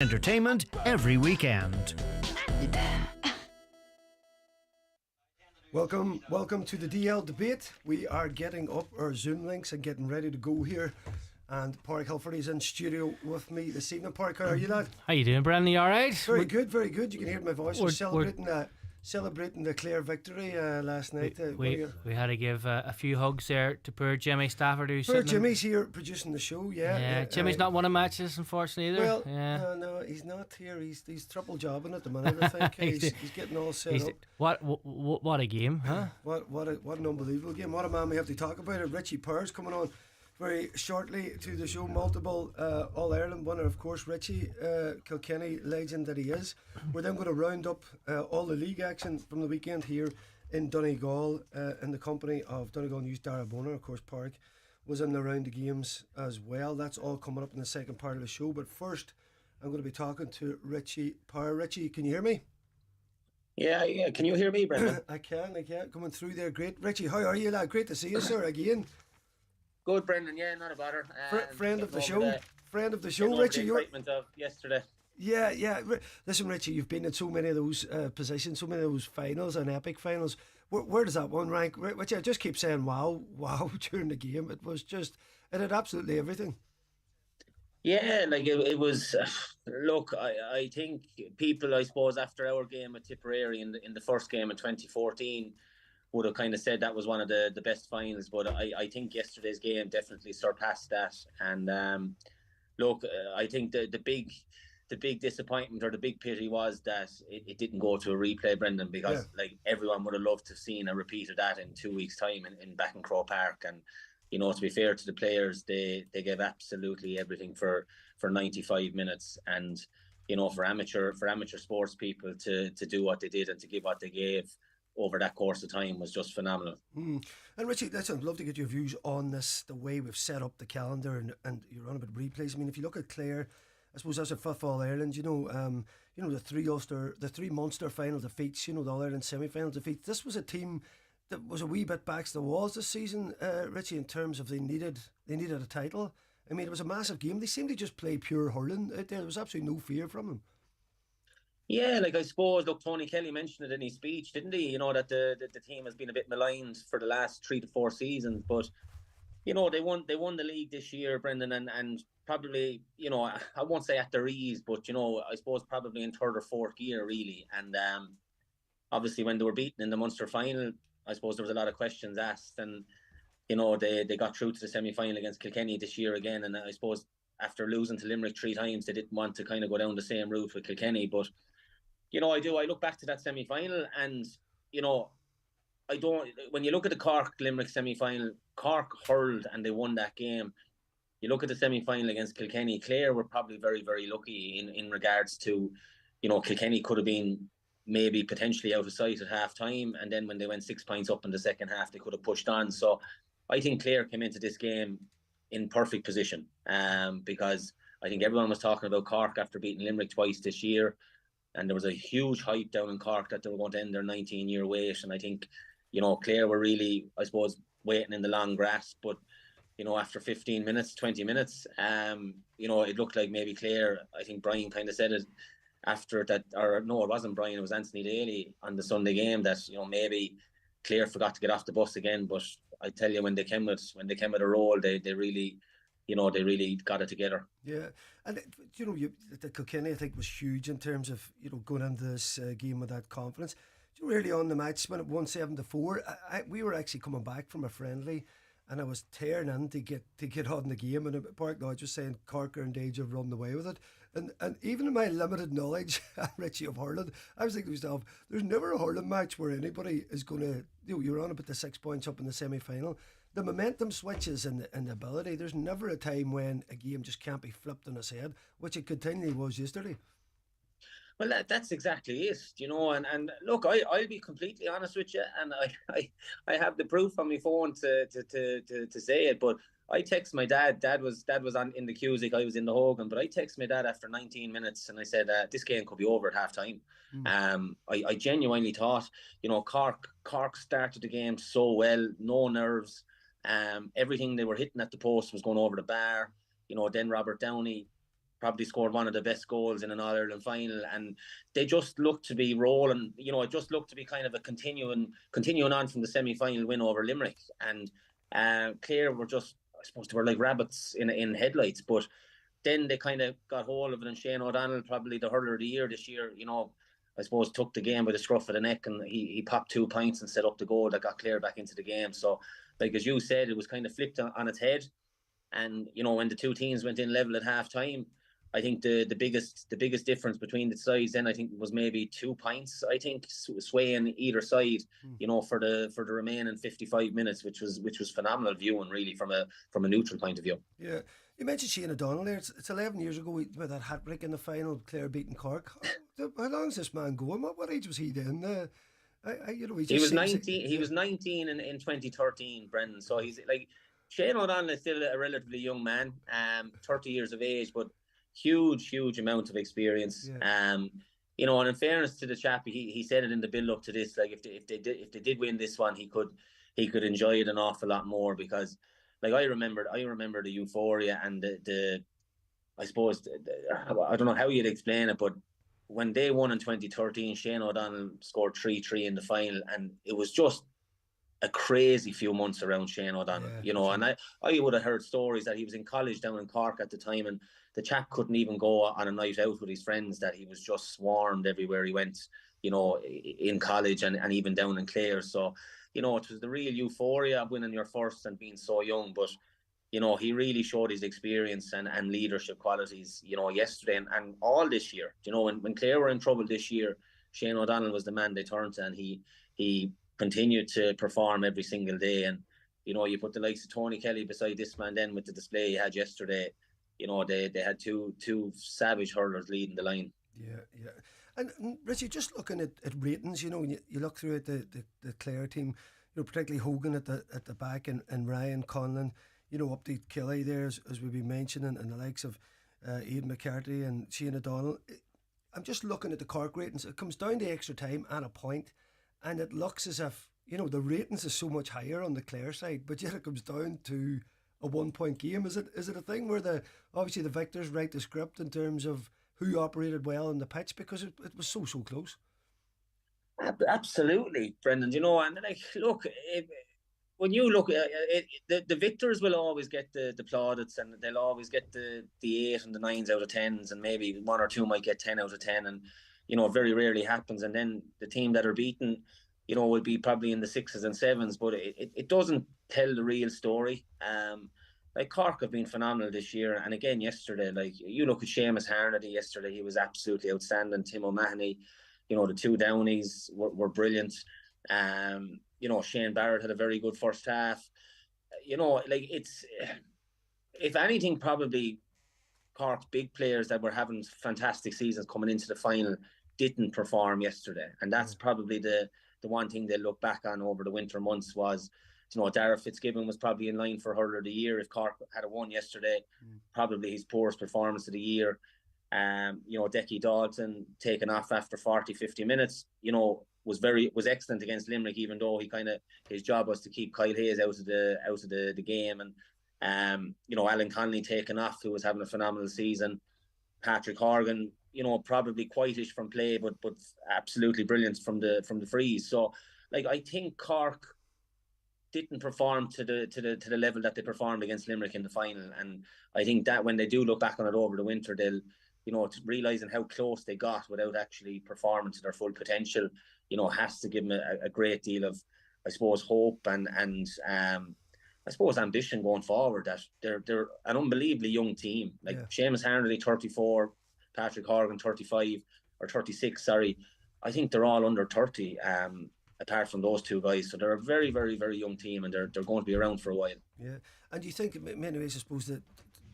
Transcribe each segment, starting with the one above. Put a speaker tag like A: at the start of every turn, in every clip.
A: Entertainment every weekend.
B: Welcome to the DL debate. We are getting up our Zoom links and getting ready to go here. And Park Hilford is in studio with me this evening. Park, how are you, lad?
C: How you doing, Brendan? You all right?
B: Very good, very good. You can hear my voice. We're celebrating the Clare victory last night.
C: We had to give a few hugs there to poor Jimmy Stafford.
B: Poor Jimmy's here producing the show. Yeah.
C: Jimmy's not won a match this, unfortunately, either.
B: Well,
C: yeah.
B: no, he's not here. He's triple jobbing at the minute. I think he's getting all set up.
C: What a game, huh?
B: What an unbelievable game. What a man we have to talk about it. Richie Powers coming on very shortly to the show. Multiple All-Ireland winner, of course, Richie, Kilkenny legend that he is. We're then going to round up all the league action from the weekend here in Donegal in the company of Donegal News Dara Boner. Of course, Park was in the round of games as well. That's all coming up in the second part of the show. But first, I'm going to be talking to Richie Power. Richie, can you hear me?
D: Yeah. Can you hear me, Brendan?
B: I can. Coming through there. Great. Richie, how are you, lad? Great to see you, sir, again.
D: Good, Brendan. Yeah, not a bother.
B: Friend of the show, Richie.
D: The excitement of yesterday.
B: Yeah. Listen, Richie, you've been in so many of those positions, so many of those finals and epic finals. Where does that one rank? Which I just keep saying, wow, during the game. It had absolutely everything.
D: Yeah, like it was. Look, I think people, I suppose, after our game at Tipperary in the first game in 2014. Would have kind of said that was one of the best finals, but I think yesterday's game definitely surpassed that. And look, I think the big disappointment or the big pity was that it didn't go to a replay, Brendan, because like everyone would have loved to have seen a repeat of that in 2 weeks' time in back in Croke Park. And you know, to be fair to the players, they gave absolutely everything for 95 minutes. And you know, for amateur sports people to do what they did and to give what they gave over that course of time was just phenomenal.
B: And Richie, listen, I'd love to get your views on this, the way we've set up the calendar, and you're on about replays. I mean, if you look at Clare, I suppose that's a fifth All Ireland. The three Munster final defeats. The All Ireland semi-final defeats. This was a team that was a wee bit back to the walls this season, Richie, in terms of they needed a title. I mean, it was a massive game. They seemed to just play pure hurling out there. There was absolutely no fear from them.
D: Yeah, like I suppose, look, Tony Kelly mentioned it in his speech, didn't he? You know, that the team has been a bit maligned for the last 3 to 4 seasons, but you know, they won the league this year, Brendan, and probably, you know, I won't say at their ease, but you know, I suppose probably in third or fourth year really. And obviously when they were beaten in the Munster final, I suppose there was a lot of questions asked, and you know, they got through to the semi-final against Kilkenny this year again, and I suppose after losing to Limerick 3 times, they didn't want to kind of go down the same route with Kilkenny, but you know, I look back to that semi-final and, you know, when you look at the Cork-Limerick semi-final, Cork hurled and they won that game. You look at the semi-final against Kilkenny, Clare were probably very, very lucky in regards to, you know, Kilkenny could have been maybe potentially out of sight at half-time, and then when they went 6 points up in the second half, they could have pushed on. So I think Clare came into this game in perfect position because I think everyone was talking about Cork after beating Limerick twice this year. And there was a huge hype down in Cork that they were going to end their 19-year wait. And I think, you know, Clare were really, I suppose, waiting in the long grass. But, you know, after 15 minutes, 20 minutes, you know, it looked like maybe Clare, I think Brian kind of said it after that, or no, it wasn't Brian, it was Anthony Daly on the Sunday game that, you know, maybe Clare forgot to get off the bus again. But I tell you, when they came with a roll, they really... You know, they really got it together.
B: Yeah, and you know, the Kilkenny I think was huge in terms of, you know, going into this game with that confidence. Early on the match when it won 7-4, we were actually coming back from a friendly, and I was tearing in to get on the game. And Park Lodge was saying Cork are in danger of running away with it. And even in my limited knowledge, Richie, of hurling, I was thinking to myself, there's never a hurling match where anybody is going to, you know, you're on about the 6 points up in the semi-final. The momentum switches and the ability. There's never a time when a game just can't be flipped on its head, which it continually was yesterday.
D: Well, that's exactly it, you know. And look, I'll be completely honest with you, and I have the proof on my phone to say it. But I text my dad. Dad was on in the Cusick. I was in the Hogan. But I text my dad after 19 minutes, and I said, "This game could be over at half time." I genuinely thought, you know, Cork started the game so well, no nerves. Everything they were hitting at the post was going over the bar. You know, then Robert Downey probably scored one of the best goals in an All-Ireland final, and they just looked to be rolling. It just looked to be kind of a continuing on from the semi-final win over Limerick. And Clare were just, I suppose, they were like rabbits in headlights. But then they kind of got hold of it, and Shane O'Donnell, probably the hurler of the year this year, I suppose, took the game by the scruff of the neck, and he popped 2 points and set up the goal that got Clare back into the game. So, like as you said, it was kind of flipped on its head. And when the two teams went in level at half time, I think the biggest difference between the sides then, I think, was maybe 2 points. I think swaying either side, for the remaining 55 minutes, which was phenomenal viewing, really, from a neutral point of view.
B: Yeah, you mentioned Shane O'Donnell there. It's 11 years ago with that hat trick in the final, Clare beating Cork. How long is this man going? What age was he then?
D: He was 19. He was 19 in 2013, Brendan. So he's like, Shane O'Donnell is still a relatively young man, 30 years of age, but huge amount of experience.
B: Yeah.
D: And in fairness to the chap, he said it in the build up to this, like if they did win this one, he could enjoy it an awful lot more, because like I remember the euphoria and the I suppose I don't know how you'd explain it, but when they won in 2013, Shane O'Donnell scored 3-3 in the final, and it was just a crazy few months around Shane O'Donnell, and I would have heard stories that he was in college down in Cork at the time, and the chap couldn't even go on a night out with his friends, that he was just swarmed everywhere he went, in college and even down in Clare. So, it was the real euphoria of winning your first and being so young, but he really showed his experience and leadership qualities, yesterday and all this year. When Clare were in trouble this year, Shane O'Donnell was the man they turned to, and he continued to perform every single day. And you put the likes of Tony Kelly beside this man then with the display he had yesterday. They had two savage hurlers leading the line.
B: Yeah. And Richie, just looking at ratings, when you look through at the Clare team, particularly Hogan at the back, and Ryan Conlon, up to Kelly there, as we've been mentioning, and the likes of Aidan McCarthy and Shane O'Donnell. I'm just looking at the Cork ratings. It comes down to extra time and a point, and it looks as if the ratings is so much higher on the Clare side, but yet it comes down to a 1 point game. Is it a thing where obviously the victors write the script in terms of who operated well on the pitch, because it was so close?
D: Absolutely, Brendan. And like, look, when you look at it, the victors will always get the plaudits, and they'll always get the 8 and the 9s out of 10s, and maybe 1 or 2 might get 10 out of 10, and very rarely happens. And then the team that are beaten, will be probably in the 6s and 7s, but it doesn't tell the real story. Like Cork have been phenomenal this year, and again yesterday, like you look at Seamus Harnedy yesterday, he was absolutely outstanding. Tim O'Mahony, the two Downies were brilliant. Shane Barrett had a very good first half. Like it's, if anything, probably Cork's big players that were having fantastic seasons coming into the final didn't perform yesterday, and that's probably the one thing they'll look back on over the winter months was, Dara Fitzgibbon was probably in line for hurler of the year. If Cork had a won yesterday, probably his poorest performance of the year. Decky Dalton taken off after 40-50 minutes, was excellent against Limerick, even though his job was to keep Kyle Hayes out of the game. And Alan Connolly taken off, who was having a phenomenal season. Patrick Horgan, probably quietish from play, but absolutely brilliant from the freeze. So, like, I think Cork didn't perform to the level that they performed against Limerick in the final, and I think that when they do look back on it over the winter, they'll realising how close they got without actually performing to their full potential, has to give them a great deal of, I suppose, hope and I suppose ambition going forward, that they're an unbelievably young team. Like Seamus Harnedy 34, Patrick Horgan 35 or 36, sorry. I think they're all under 30, apart from those two guys. So they're a very, very, very young team, and they're going to be around for a while.
B: Yeah, and do you think in many ways, I suppose, that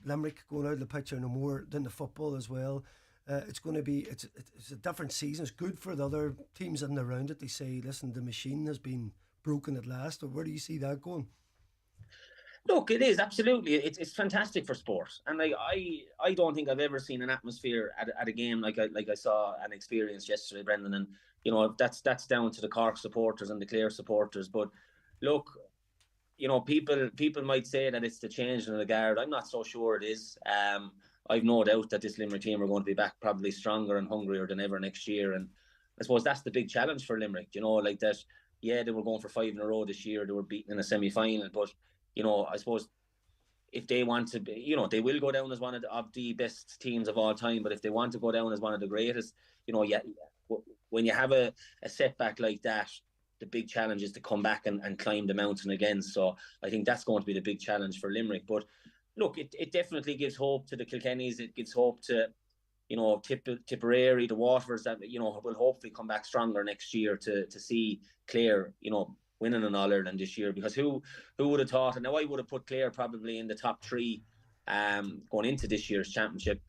B: Limerick going out of the picture no more than the football as well? It's going to be it's a different season. It's good for the other teams in and around it. They say, listen, the machine has been broken at last. Or where do you see that going?
D: Look, it is absolutely. It's fantastic for sport, and like I don't think I've ever seen an atmosphere at a game like I saw and experienced yesterday, Brendan. And that's down to the Cork supporters and the Clare supporters. But look, people might say that it's the changing of the guard. I'm not so sure it is. I've no doubt that this Limerick team are going to be back probably stronger and hungrier than ever next year. And I suppose that's the big challenge for Limerick, like that. Yeah, they were going for 5 in a row this year. They were beaten in a semi-final, but I suppose if they want to be, they will go down as one of the best teams of all time. But if they want to go down as one of the greatest, when you have a setback like that, the big challenge is to come back and climb the mountain again. So I think that's going to be the big challenge for Limerick. But look, it definitely gives hope to the Kilkennys. It gives hope to, Tipperary, the Waterfords that, will hopefully come back stronger next year to see Clare, winning an All-Ireland this year. Because who would have thought? And now I would have put Clare probably in the top 3 going into this year's championship.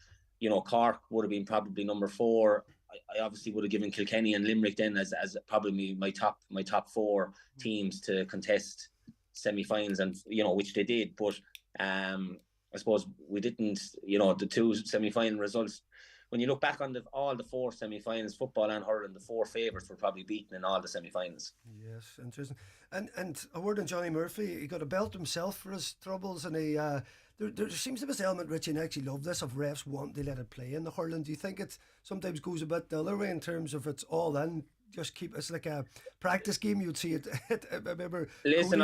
D: Cork would have been probably number 4. I obviously would have given Kilkenny and Limerick then as probably my top 4 teams to contest semi-finals, and which they did. But I suppose we didn't. The 2 semi-final results. When you look back on all the 4 semi-finals, football and hurling, the 4 favourites were probably beaten in all the semi-finals.
B: Yes, interesting. And a word on Johnny Murphy. He got a belt himself for his troubles, and he. There seems to be this element, Richie, and I actually love this, of refs wanting to let it play in the hurling. Do you think it sometimes goes a bit the other way in terms of it's all in? Just keep it's like a practice game. You'd see it. I remember.
D: Listen,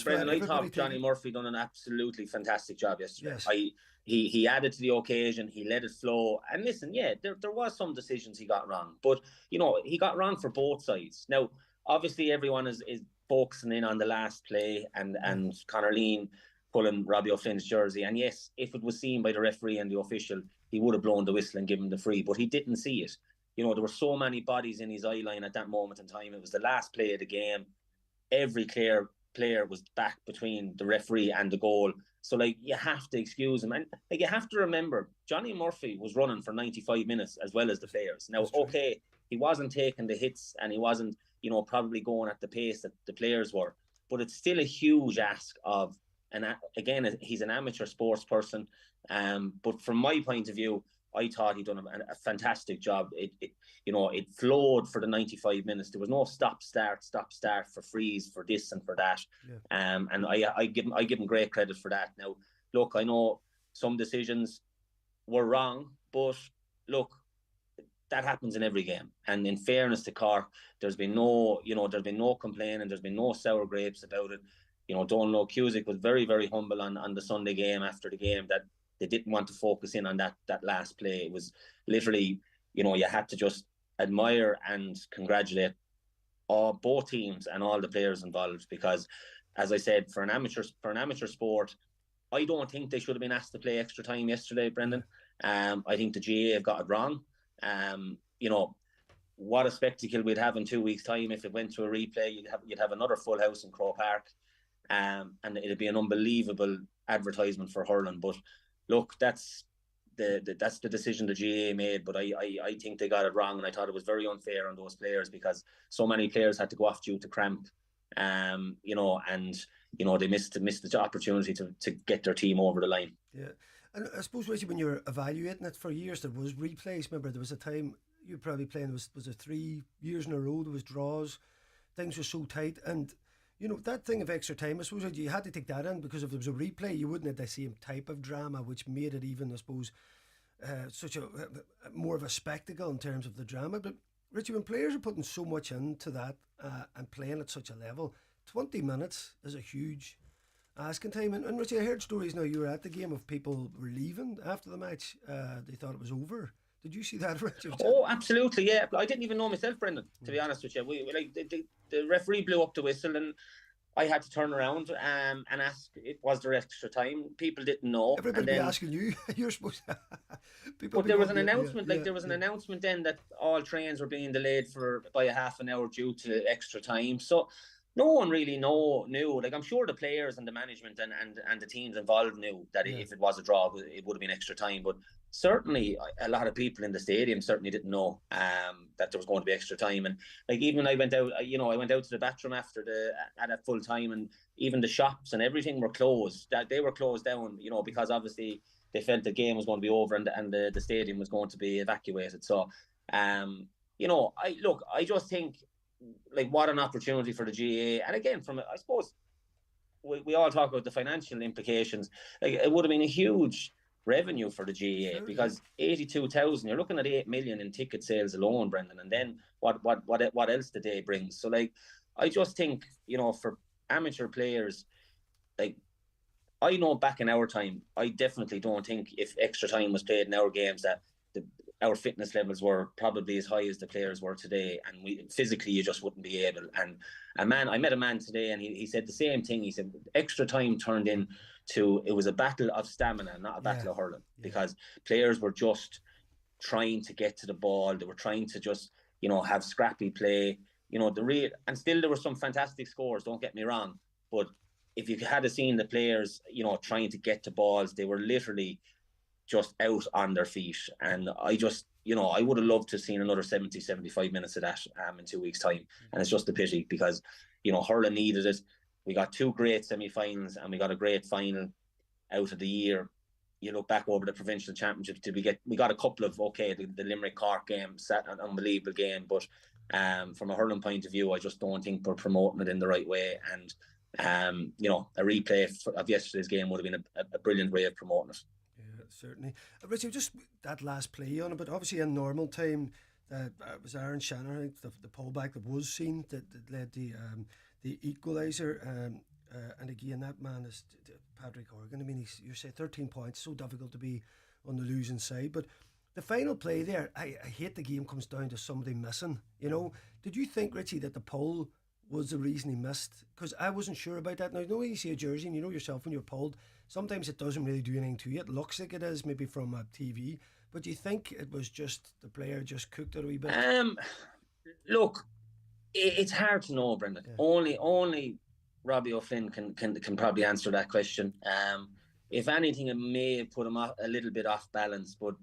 D: Brendan, I thought Johnny Murphy done an absolutely fantastic job yesterday. Yes. He added to the occasion. He let it flow. And listen, there was some decisions he got wrong, but he got wrong for both sides. Now, obviously, everyone is focusing in on the last play and Conor Lean pulling Robbie O'Flynn's jersey. And yes, if it was seen by the referee and the official, he would have blown the whistle and given him the free, but he didn't see it. There were so many bodies in his eye line at that moment in time. It was the last play of the game. Every Clare player was back between the referee and the goal. So, you have to excuse him. And, you have to remember, Johnny Murphy was running for 95 minutes as well as the players. Now, okay, he wasn't taking the hits and he wasn't, probably going at the pace that the players were. But it's still a huge ask of, and again, he's an amateur sports person. But from my point of view, I thought he'd done a fantastic job. It flowed for the 95 minutes. There was no stop start for freeze for this and for that. Yeah. And I give him great credit for that. Now, look, I know some decisions were wrong, but look, that happens in every game. And in fairness to Cork, there's been no complaining. There's been no sour grapes about it. Donal Kavanagh was very, very humble on the Sunday game after the game that they didn't want to focus in on that last play. It was literally, you had to just admire and congratulate both teams and all the players involved, because, as I said, for an amateur sport, I don't think they should have been asked to play extra time yesterday, Brendan. I think the GAA have got it wrong. What a spectacle we'd have in 2 weeks' time if it went to a replay. You'd have another full house in Croke Park, and it'd be an unbelievable advertisement for hurling. But look, that's the decision the GAA made, but I think they got it wrong, and I thought it was very unfair on those players because so many players had to go off due to cramp, and they missed the opportunity to get their team over the line.
B: Yeah, and I suppose, Richie, when you're evaluating it, for years there was replays. Remember, there was a time you were probably playing, was it 3 years in a row, there was draws, things were so tight, and that thing of extra time, I suppose you had to take that in, because if there was a replay, you wouldn't have the same type of drama, which made it even, I suppose, such a more of a spectacle in terms of the drama. But Richie, when players are putting so much into that and playing at such a level, 20 minutes is a huge asking time. And Richie, I heard stories now, you were at the game, of people were leaving after the match. They thought it was over. Did you see that, Richard?
D: Oh, absolutely, yeah. I didn't even know myself, Brendan, to be honest with you. We the referee blew up the whistle, and I had to turn around and ask, was there extra time? People didn't know.
B: Everybody be asking you. You're supposed to.
D: But there was an announcement, there was an announcement then that all trains were being delayed by a half an hour due to extra time. So no one really knew. I'm sure the players and the management and the teams involved knew that if it was a draw, it would have been extra time. But certainly, a lot of people in the stadium certainly didn't know that there was going to be extra time. And even when I went out, I went out to the bathroom at a full time, and even the shops and everything were closed. They were closed down, because obviously they felt the game was going to be over and the stadium was going to be evacuated. So, I just think, what an opportunity for the GAA. And again, I suppose we all talk about the financial implications. It would have been a huge revenue for the GAA,
B: Sure,
D: because 82,000, you're looking at 8 million in ticket sales alone, Brendan, and then what else did they bring? So like, I just think, for amateur players, like, I know back in our time, I definitely don't think if extra time was played in our games that our fitness levels were probably as high as the players were today, and physically you just wouldn't be able. And I met a man today, and he said the same thing. He said extra time turned into, it was a battle of stamina, not a battle of hurling, because players were just trying to get to the ball. They were trying to just have scrappy play. And still there were some fantastic scores. Don't get me wrong, but if you had seen the players, trying to get to balls, they were literally just out on their feet. And I just, I would have loved to have seen another 70, 75 minutes of that in 2 weeks' time. And it's just a pity because, hurling needed it. We got 2 great semi-finals and we got a great final out of the year. You look back over the provincial championships, we got a couple of, the Limerick Cork game, sat an unbelievable game, but from a hurling point of view, I just don't think we're promoting it in the right way. And a replay of yesterday's game would have been a brilliant way of promoting it.
B: Yeah, certainly. Richie, just that last play on it, but obviously in normal time, it was Aaron Shannon, I think, the pullback that was seen that led the equaliser. And again, that man is Patrick Horgan. I mean, you say 13 points, so difficult to be on the losing side. But the final play there, I hate the game comes down to somebody missing. Did you think, Richie, that the pull was the reason he missed? Because I wasn't sure about that. Now, when you see a jersey and you know yourself when you're pulled, sometimes it doesn't really do anything to you. It looks like it is, maybe from a TV. But do you think it was just the player just cooked it a wee bit?
D: Look, it's hard to know, Brendan. Yeah. Only Robbie O'Flynn can probably answer that question. If anything, it may have put him a little bit off balance. But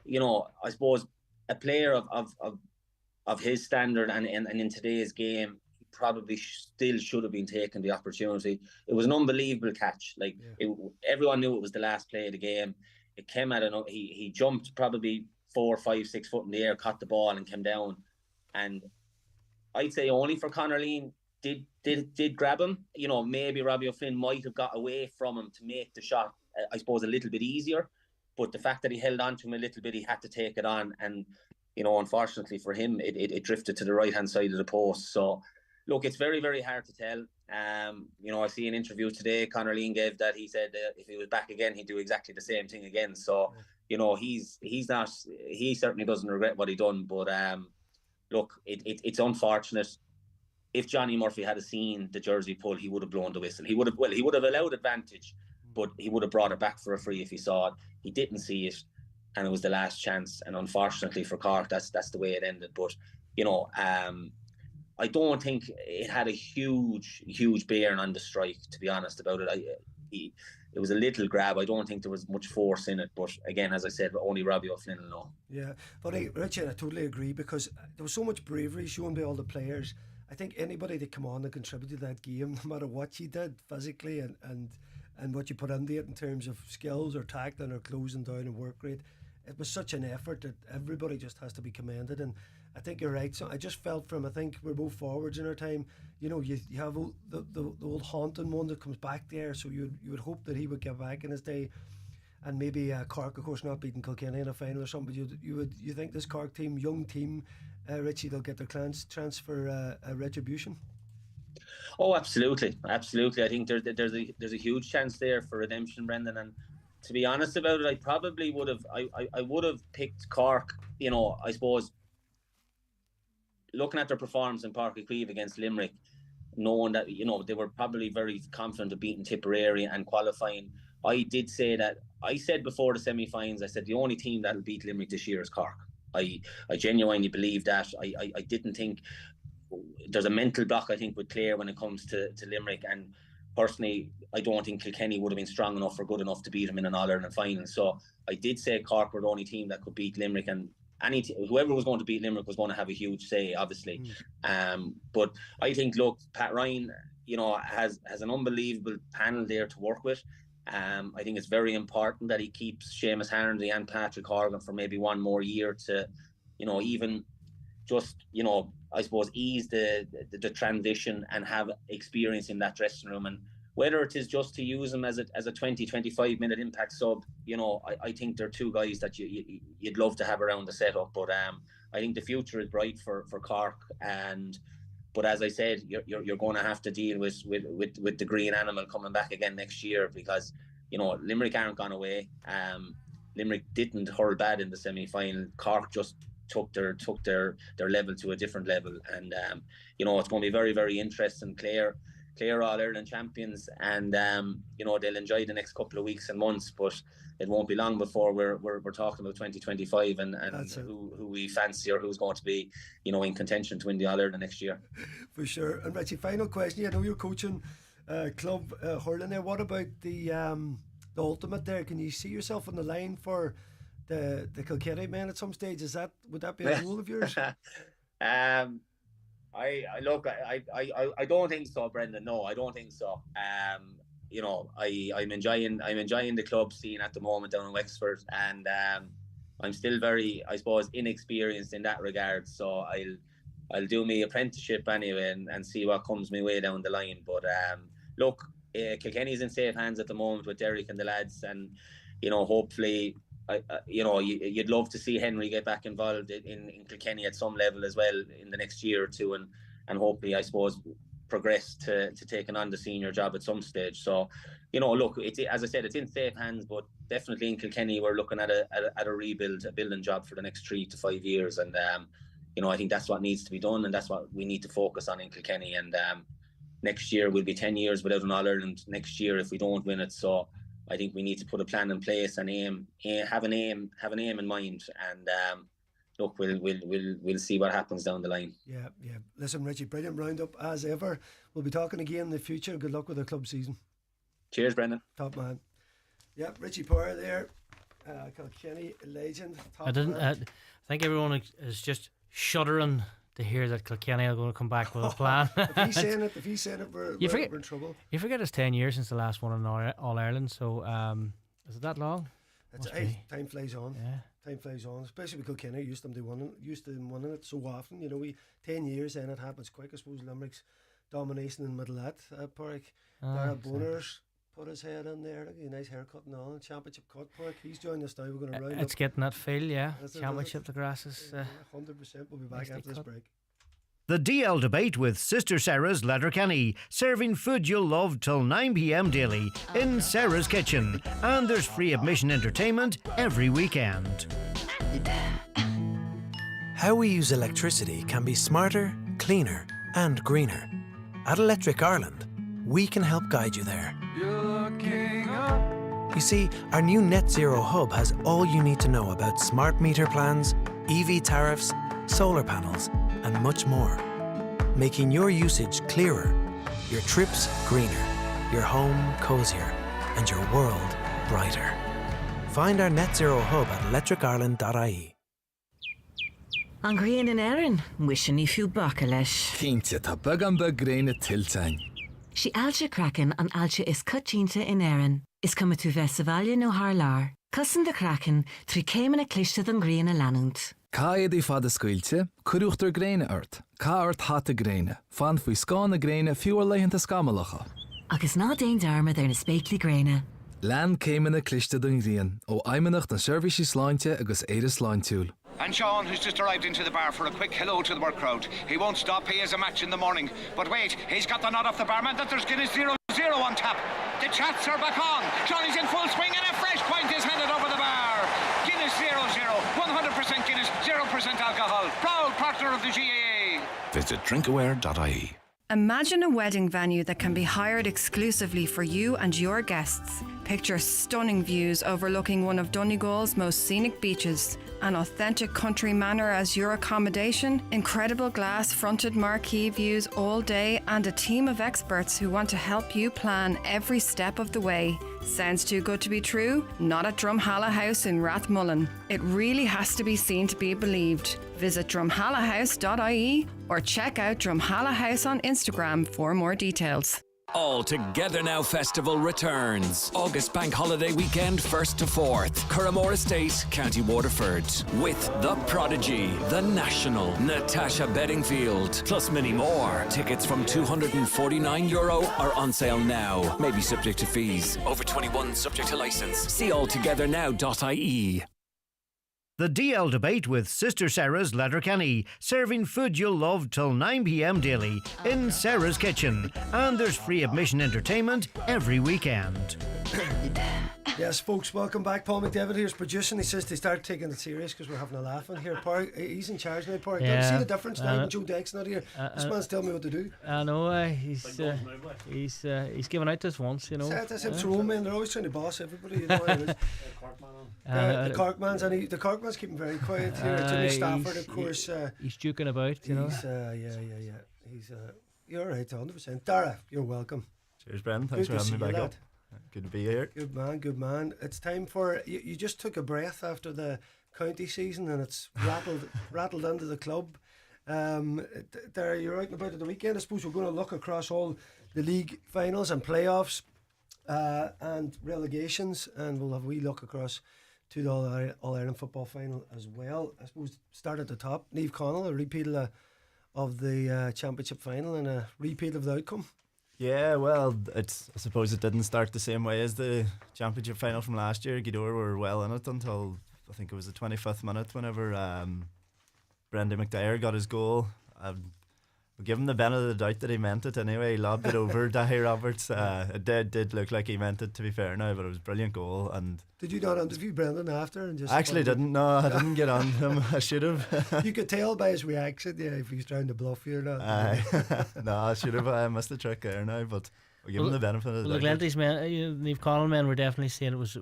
D: I suppose a player of his standard and in today's game, probably still should have been taking the opportunity. It was an unbelievable catch. Everyone knew it was the last play of the game. It came out of he jumped probably 4, 5, 6 foot in the air, caught the ball and came down. And I'd say only for Conor Lean did grab him. Maybe Robbie O'Flynn might have got away from him to make the shot, I suppose, a little bit easier. But the fact that he held on to him a little bit, he had to take it on. And, unfortunately for him, it drifted to the right-hand side of the post. So, look, it's very, very hard to tell. I see an interview today Conor Lean gave that he said if he was back again, he'd do exactly the same thing again. So, he certainly doesn't regret what he done. But look, it's unfortunate. If Johnny Murphy had seen the jersey pull, he would have blown the whistle. He would have allowed advantage, but he would have brought it back for a free if he saw it. He didn't see it, and it was the last chance. And unfortunately for Cork, that's the way it ended. But I don't think it had a huge bearing on the strike, to be honest about it. It was a little grab. I don't think there was much force in it. But again, as I said, only Robbie O'Flynn will know. Yeah,
B: but Richard, I totally agree, because there was so much bravery shown by all the players. I think anybody that come on and contributed to that game, no matter what you did physically and what you put into it in terms of skills or tackling or closing down and work rate, it was such an effort that everybody just has to be commended. And I think you're right. So I just felt from, I think we're both forwards in our time. You have the old haunting one that comes back there. So you would hope that he would get back in his day. And maybe Cork, of course, not beating Kilkenny in a final or something. But you think this Cork team, young team, Richie, they'll get their chance for retribution?
D: Oh, absolutely. I think there's a huge chance there for redemption, Brendan. And to be honest about it, I probably would have I would have picked Cork. I suppose looking at their performance in Páirc Uí Chaoimh against Limerick, knowing that they were probably very confident of beating Tipperary and qualifying. I did say that. I said before the semi-finals, I said the only team that'll beat Limerick this year is Cork. I genuinely believe that. I didn't think there's a mental block, I think, with Clare when it comes to Limerick, and personally I don't think Kilkenny would have been strong enough or good enough to beat them in an All-Ireland final. So I did say Cork were the only team that could beat Limerick, and whoever was going to beat Limerick was going to have a huge say, obviously. But I think, look, Pat Ryan has an unbelievable panel there to work with. I think it's very important that he keeps Seamus Harnedy and Patrick Horgan for maybe one more year to, even just, I suppose, ease the transition and have experience in that dressing room. And whether it is just to use them as a 20-25 minute impact sub, I think they're two guys that you'd love to have around the setup. But I think the future is bright for Cork. But as I said, you're going to have to deal with the green animal coming back again next year, because Limerick aren't gone away. Limerick didn't hurl bad in the semi-final. Cork just took their level to a different level, and it's going to be very, very interesting. Clare All-Ireland champions, and they'll enjoy the next couple of weeks and months, but it won't be long before we're talking about 2025 and who we fancy or who's going to be in contention to win the All-Ireland next year.
B: For sure. And Richie, final question. I know you're coaching club hurling there. What about the ultimate there? Can you see yourself on the line for the Kilkenny men at some stage? Would that be a goal of yours?
D: I don't think so, Brendan. No, I don't think so. I'm enjoying the club scene at the moment down in Wexford, and I'm still very, I suppose, inexperienced in that regard. So I'll do my apprenticeship anyway and see what comes my way down the line. But Kilkenny's in safe hands at the moment with Derek and the lads, and hopefully, you'd love to see Henry get back involved in Kilkenny at some level as well in the next year or two, and hopefully, I suppose, progress to taking on the senior job at some stage. So, it's, as I said, it's in safe hands, but definitely in Kilkenny we're looking at a rebuild, a building job for the next 3 to 5 years, and I think that's what needs to be done, and that's what we need to focus on in Kilkenny. And next year we'll be 10 years without an All-Ireland next year if we don't win it. So I think we need to put a plan in place and have an aim in mind, and we'll see what happens down the line.
B: Yeah. Listen, Richie, brilliant roundup as ever. We'll be talking again in the future. Good luck with the club season.
D: Cheers, Brendan.
B: Top man. Yeah, Richie Power there, Kilkenny legend.
C: I think everyone is just shuddering to hear that Kilkenny are going to come back with a plan.
B: If he's saying it, we're in trouble.
C: You forget it's 10 years since the last one in All Ireland, so is it that long?
B: Time flies on.
C: Yeah.
B: Time flies on, especially with Kilkenny. Used to them winning it so often. 10 years and it happens quick. I suppose Limerick's domination in the middle of that. Porrick, Dara Bonner's put his head in there. Look, a nice haircut and all. Championship cut. Porrick, he's joined us now. We're going to round up.
C: It's getting that feel, yeah. Championship, the grass is
B: 100%. We'll be back after this break.
A: The DL Debate with Sister Sarah's Letterkenny, serving food you'll love till 9 p.m. daily in Sarah's Kitchen. And there's free admission entertainment every weekend.
E: How we use electricity can be smarter, cleaner and greener. At Electric Ireland, we can help guide you there. You see, our new Net Zero Hub has all you need to know about smart meter plans, EV tariffs, solar panels and much more, making your usage clearer, your trips greener, your home cozier, and your world brighter. Find our Net Zero Hub at electricireland.ie.
F: An Grian in Erin, wishing you few bacalash.
G: Cínte tá began be gréine tiltain.
F: She alcha kraken an alcha is cutchinta in Erin. Is come to Vesivalia no Harlar. Cussen de kraken, tri came in a clishta than Grian a lanunt.
G: Cá é fada scuilte, curuchtar gréine ort. Cá ort hata gréine. Fan fui scána gréine fiúr leihananta scamalacha.
F: Agus ná dain darma there na speikli gréine.
G: Lan came in a clishta dun grian, o aimenacht an servicey sláinte agus éire sláintúil.
H: And Sean has just arrived into the bar for a quick hello to the work crowd. He won't stop, he has a match in the morning. But wait, he's got the nod off the barman that there's Guinness 0-0 on tap. The chats are back on. Johnny's in full swing and a fresh pint is handed over the bar. Guinness 0-0, 100% Guinness, 0% alcohol. Proud partner of the GAA.
I: Visit drinkaware.ie.
J: Imagine a wedding venue that can be hired exclusively for you and your guests. Picture stunning views overlooking one of Donegal's most scenic beaches, an authentic country manor as your accommodation, incredible glass-fronted marquee views all day, and a team of experts who want to help you plan every step of the way. Sounds too good to be true? Not at Drumhalla House in Rathmullen. It really has to be seen to be believed. Visit drumhallahouse.ie or check out Drumhalla House on Instagram for more details.
K: All Together Now Festival returns. August Bank Holiday weekend, 1st to 4th. Curramore Estate, County Waterford. With The Prodigy, The National, Natasha Bedingfield, plus many more. Tickets from €249 are on sale now. Maybe subject to fees. Over 21, subject to licence. See alltogethernow.ie.
A: The DL Debate with Sister Sarah's Letterkenny, serving food you'll love till 9 p.m. daily in Sarah's Kitchen. And there's free admission entertainment every weekend.
B: Yes, folks, welcome back. Paul McDevitt here's producing. He says they start taking it serious because we're having a laugh in here. Park, he's in charge now, Park.
C: Yeah.
B: See the difference now when Joe Deck's not here? This man's telling me what to do.
C: I know, he's given out this once, you know.
B: That's him, Tyrone, man. They're always trying to boss everybody. You know how it is. The Corkman's keeping very quiet here. Jimmy Stafford, of course.
C: He's juking about, you know.
B: You're right, 100%. Dara, you're welcome.
L: Cheers, Brendan. Thanks for having me back up. Good to be here.
B: Good man. It's time for you just took a breath after the county season and it's rattled into the club. There, you're out and about at the weekend. I suppose we're going to look across all the league finals and playoffs and relegations, and we'll have a wee look across to the All-Ireland football final as well. I suppose start at the top. Niamh Conaill, a repeat of the championship final and a repeat of the outcome.
L: Yeah, well, I suppose it didn't start the same way as the championship final from last year. Gweedore were well in it until I think it was the 25th minute whenever Brendan McDyer got his goal. We'll give him the benefit of the doubt that he meant it anyway. He lobbed it over Dahi Roberts. It did look like he meant it, to be fair now, but it was a brilliant goal. And
B: did you not interview Brendan after? And just
L: actually didn't. No, I didn't get on him. I should have.
B: You could tell by his reaction, yeah, if he's trying to bluff you or not.
L: No, I should have. I missed the trick there now, but we'll give him the benefit of the doubt.
C: The Glenties men, Niamh Conaill men were definitely saying it was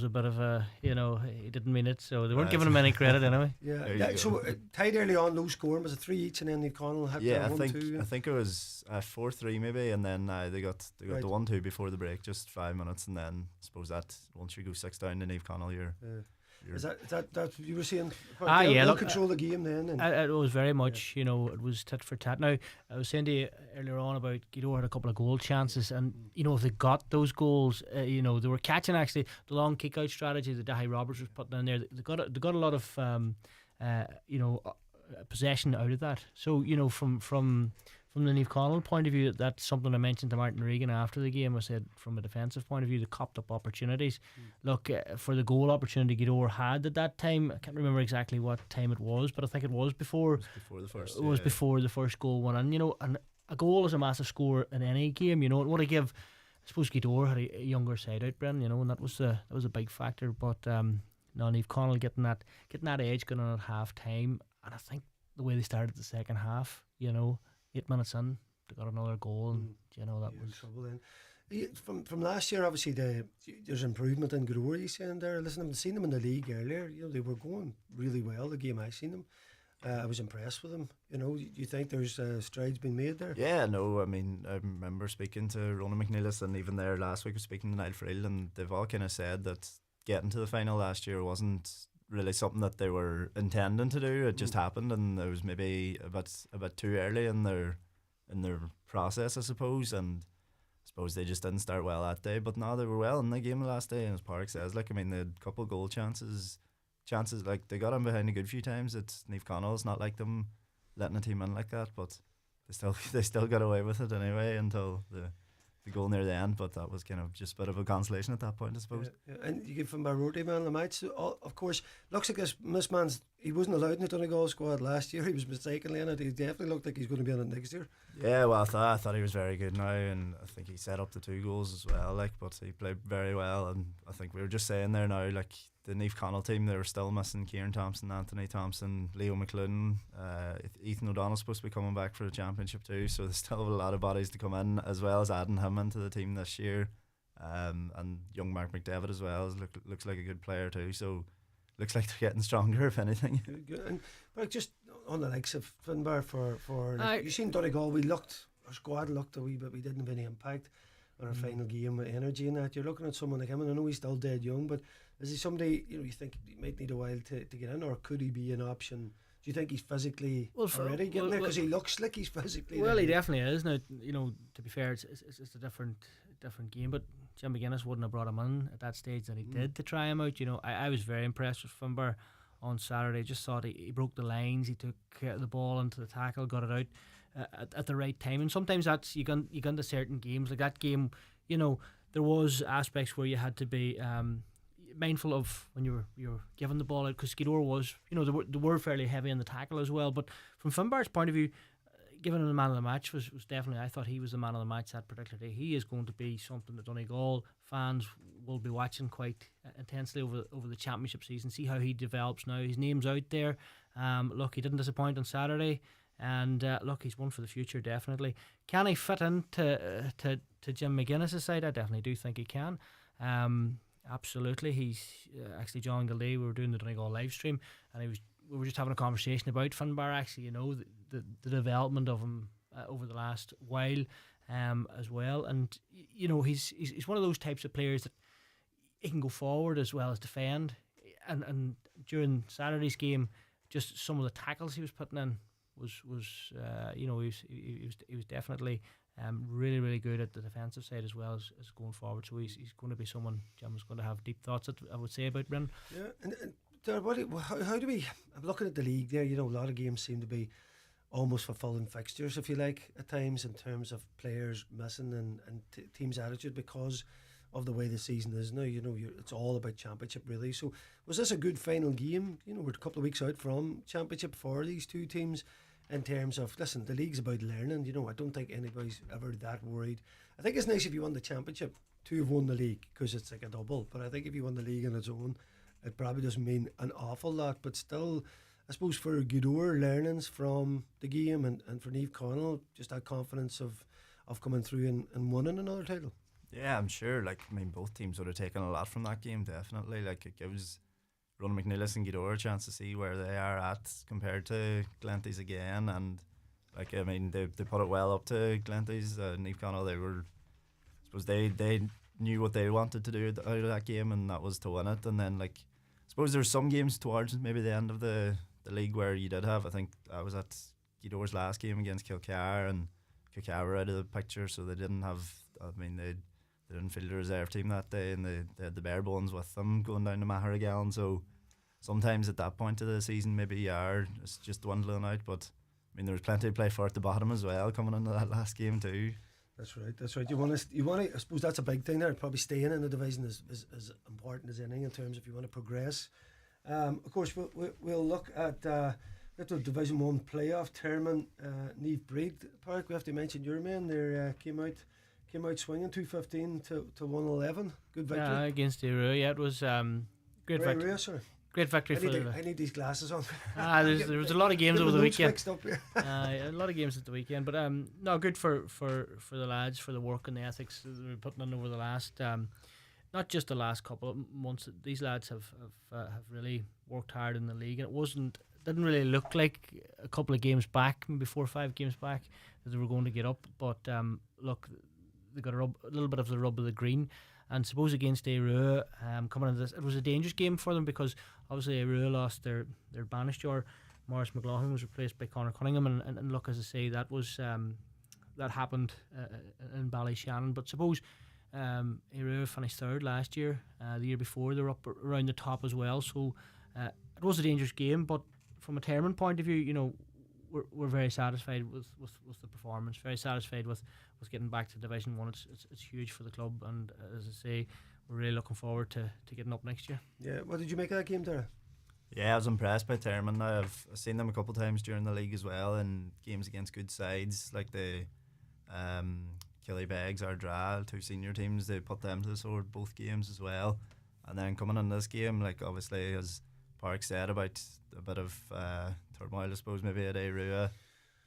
C: a bit of a, you know, he didn't mean it, so they weren't giving him any credit anyway.
B: Yeah. So tied early on, low scoring, was it 3 each, and then Niamh Conaill had
L: I think it was 4-3 maybe, and then they got the 1-2 before the break, just 5 minutes, and then I suppose that once you go 6 down to Niamh Conaill, you're
B: is that you were saying?
C: Look,
B: control the game then. And
C: it was very much, you know, it was tit for tat. Now, I was saying to you earlier on about Gweedore had a couple of goal chances, and you know if they got those goals, you know they were catching actually the long kick out strategy that Dahi Roberts was putting in there. They got a lot of possession out of that. So you know from the Niamh Conaill point of view, that's something I mentioned to Martin Regan after the game. I said from a defensive point of view, they copped up opportunities. Look, for the goal opportunity Gweedore had at that time, I can't remember exactly what time it was, but I think it was before. Before the first goal went in. You know, and a goal is a massive score in any game. You know, what I give. I suppose Gweedore had a younger side out, Brendan. You know, and that was a big factor. But Niamh Conaill getting that edge going on at half time, and I think the way they started the second half, you know. 8 minutes in, they got another goal, and you know that was
B: trouble then. From last year, obviously there's improvement in Gweedore. You saying there? Listen, I've seen them in the league earlier. You know they were going really well. The game I seen them, I was impressed with them. You know, do you think there's strides being made there?
L: Yeah, no. I mean, I remember speaking to Ronan McNeilis, and even there last week I was speaking to Niall Friel, and they've all kind of said that getting to the final last year wasn't really something that they were intending to do. It just happened, and it was maybe a bit too early in their process, I suppose. And I suppose they just didn't start well that day. But no, they were well in the game the last day. And as Park says, like I mean, they had a couple of goal chances. Like they got in behind a good few times. It's Niamh Conaill. It's not like them letting a team in like that, but they still got away with it anyway until the goal near the end, but that was kind of just a bit of a consolation at that point, I suppose.
B: Yeah. And you give him a roti man the match. So, of course, looks like this man's, he wasn't allowed in the Donegal squad last year. He was mistakenly in it. He definitely looked like he's going to be in it next year.
L: Yeah, well, I thought he was very good now, and I think he set up the 2 goals as well. But he played very well, and I think we were just saying there now, like the Niamh Conaill team, they were still missing Kieran Thompson, Anthony Thompson, Leo McClellan, Ethan O'Donnell's supposed to be coming back for the championship too, so there's still a lot of bodies to come in, as well as adding him into the team this year, and young Mark McDevitt as well looks like a good player too, so looks like they're getting stronger if anything.
B: Good. But just on the likes of Finbar for like, you seen Donegal, our squad looked a wee bit, we didn't have any impact on our final game with energy and that. You're looking at someone like him, and I know he's still dead young, but is he somebody you think he might need a while to get in, or could he be an option you think he's physically already getting there? Because he looks like he's physically
C: well,
B: there.
C: he definitely is. Now, to be fair, it's a different game, but Jim McGuinness wouldn't have brought him in at that stage that he did to try him out. I was very impressed with Finbar on Saturday. Just thought he broke the lines. He took the ball into the tackle, got it out at the right time. And sometimes that's you go into certain games like that game. There was aspects where you had to be mindful of when you were giving the ball out, because Skidore was, they were fairly heavy in the tackle as well. But from Finbar's point of view, giving him the man of the match was definitely, I thought he was the man of the match that particular day. He is going to be something that Donegal fans will be watching quite intensely over the championship season, see how he develops now. His name's out there. Look, he didn't disappoint on Saturday, and look, he's one for the future, definitely. Can he fit into to Jim McGuinness' side? I definitely do think he can. Absolutely. He's actually John Gildea, we were doing the Donegal live stream, and we were just having a conversation about Finbar, actually, the development of him over the last while as well. And he's one of those types of players that he can go forward as well as defend, and during Saturday's game, just some of the tackles he was putting in was he was definitely really, really good at the defensive side as well as going forward. So he's going to be someone Jim's going to have deep thoughts, I would say, about Brennan.
B: Yeah, and how do we? I'm looking at the league there. A lot of games seem to be almost fulfilling fixtures, if you like, at times, in terms of players missing and teams' attitude because of the way the season is now. It's all about championship, really. So was this a good final game? We're a couple of weeks out from championship for these two teams. In terms of, listen, the league's about learning. I don't think anybody's ever that worried. I think it's nice if you won the championship to have won the league, because it's like a double. But I think if you won the league on its own, it probably doesn't mean an awful lot. But still, I suppose for Gidor, learnings from the game, and for Niamh Connell, just that confidence of coming through and winning another title.
L: Yeah, I'm sure. Both teams would have taken a lot from that game, definitely. It gives Ronan McNeilis and Gidor a chance to see where they are at compared to Glenties again, and they put it well up to Glenties. Niamh Connell, they knew what they wanted to do out of that game, and that was to win it. And then I suppose there's some games towards maybe the end of the league where you did have, I think I was at Gidor's last game against Kilcar, and Kilcar were out of the picture, so they didn't have, they didn't field the reserve team that day, and they had the bare bones with them going down to Maharagallen. So sometimes at that point of the season, maybe it's just dwindling out. But there was plenty to play for at the bottom as well, coming into that last game too.
B: That's right. You want to. I suppose that's a big thing there. Probably staying in the division is as important as anything in terms of if you want to progress. Of course, we'll look at the Division 1 playoff tournament. Niamh Breed Park. We have to mention your men. They came out swinging 215 to 111. Good victory.
C: Yeah, against Iroo. Yeah, it was great victory. Great victory
B: I need these glasses on.
C: There was a lot of games over the weekend.
B: Mixed up here.
C: A lot of games at the weekend, but no, good for the lads, for the work and the ethics that they're putting in over the last, not just the last couple of months. These lads have really worked hard in the league, and didn't really look like a couple of games back, maybe 4 or 5 games back, that they were going to get up. But look, they got a little bit of the rub of the green. And suppose against Iroo, coming into this, it was a dangerous game for them, because obviously Iroo lost their Banisher. Maurice McLaughlin was replaced by Conor Cunningham, and look, as I say, that was that happened in Ballyshannon. But suppose Iroo finished third last year. The year before, they were up around the top as well. So it was a dangerous game. But from a tournament point of view, we're very satisfied with the performance. Very satisfied with getting back to Division 1. It's huge for the club, and as I say, we're really looking forward to getting up next year.
B: Yeah, what did you make of that game, Dara?
L: Yeah, I was impressed by Termon. I've seen them a couple of times during the league as well, in games against good sides like the Killybegs, Ardra, 2 senior teams. They put them to the sword both games as well. And then coming in this game, obviously, as Park said, about a bit of turmoil, I suppose, maybe at Arua,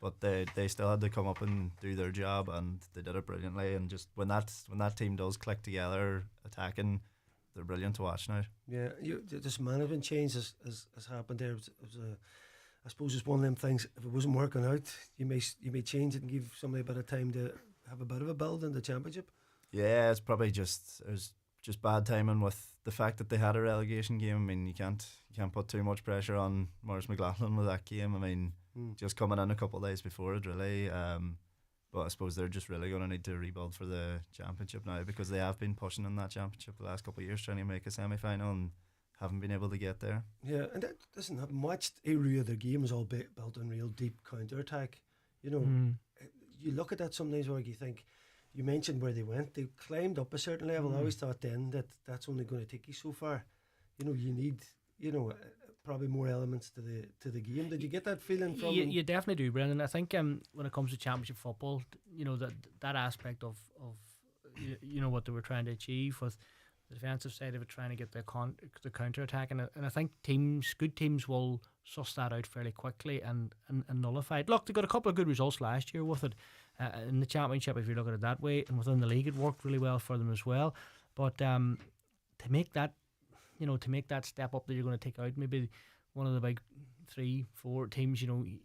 L: but they still had to come up and do their job, and they did it brilliantly. And just when that team does click together attacking, they're brilliant to watch now.
B: Yeah, this management change has happened there. I suppose it's one of them things. If it wasn't working out, you may change it and give somebody a bit of time to have a bit of a build in the championship.
L: Yeah, it's probably just just bad timing with the fact that they had a relegation game. I mean, you can't put too much pressure on Maurice McLaughlin with that game. I mean, just coming in a couple of days before it, really. But I suppose they're just really going to need to rebuild for the championship now, because they have been pushing in that championship the last couple of years, trying to make a semi-final and haven't been able to get there.
B: Yeah, and that doesn't have much. Area of their game is all built on real deep counter-attack. You know, you look at that sometimes where you think, you mentioned where they went, they climbed up a certain level. I always thought then that that's only going to take you so far. You know, you need, probably more elements to the game. Did you get that feeling from
C: you definitely do, Brendan. I think when it comes to championship football, that aspect of what they were trying to achieve with the defensive side of it, trying to get the counter attack, and I think good teams will suss that out fairly quickly and nullify it. Look, they got a couple of good results last year with it in the championship, if you look at it that way, and within the league it worked really well for them as well. But to make that step up that you're going to take out maybe one of the big 3-4 teams, you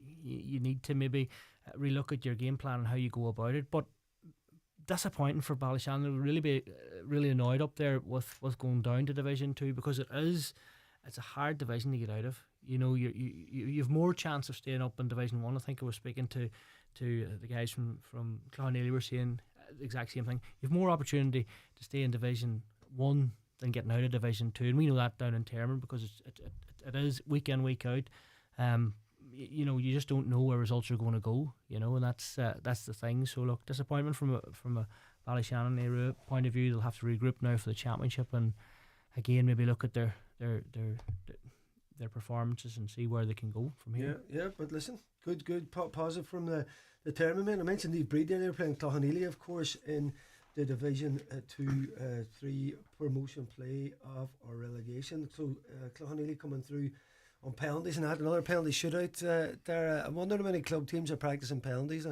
C: need to maybe relook at your game plan and how you go about it. But disappointing for Ballyshannon. They'll really be really annoyed up there with going down to Division 2, because it's a hard division to get out of. You've more chance of staying up in Division 1. I think I was speaking to the guys from Clonneely, were saying the exact same thing. You've more opportunity to stay in Division 1 than getting out of Division 2, and we know that down in Termon, because it is week in, week out. You just don't know where results are going to go, and that's the thing. So look, disappointment from a Ballyshannon area point of view. They'll have to regroup now for the championship, and again maybe look at their performances and see where they can go from here.
B: Yeah, but listen, good positive from the Termon men. I mentioned Eve Breed there. They were playing Clonneely, of course, in the Division 2-3 promotion play of our relegation. So Clonneely coming through on penalties, and had another penalty shootout there. I wonder how many club teams are practicing penalties.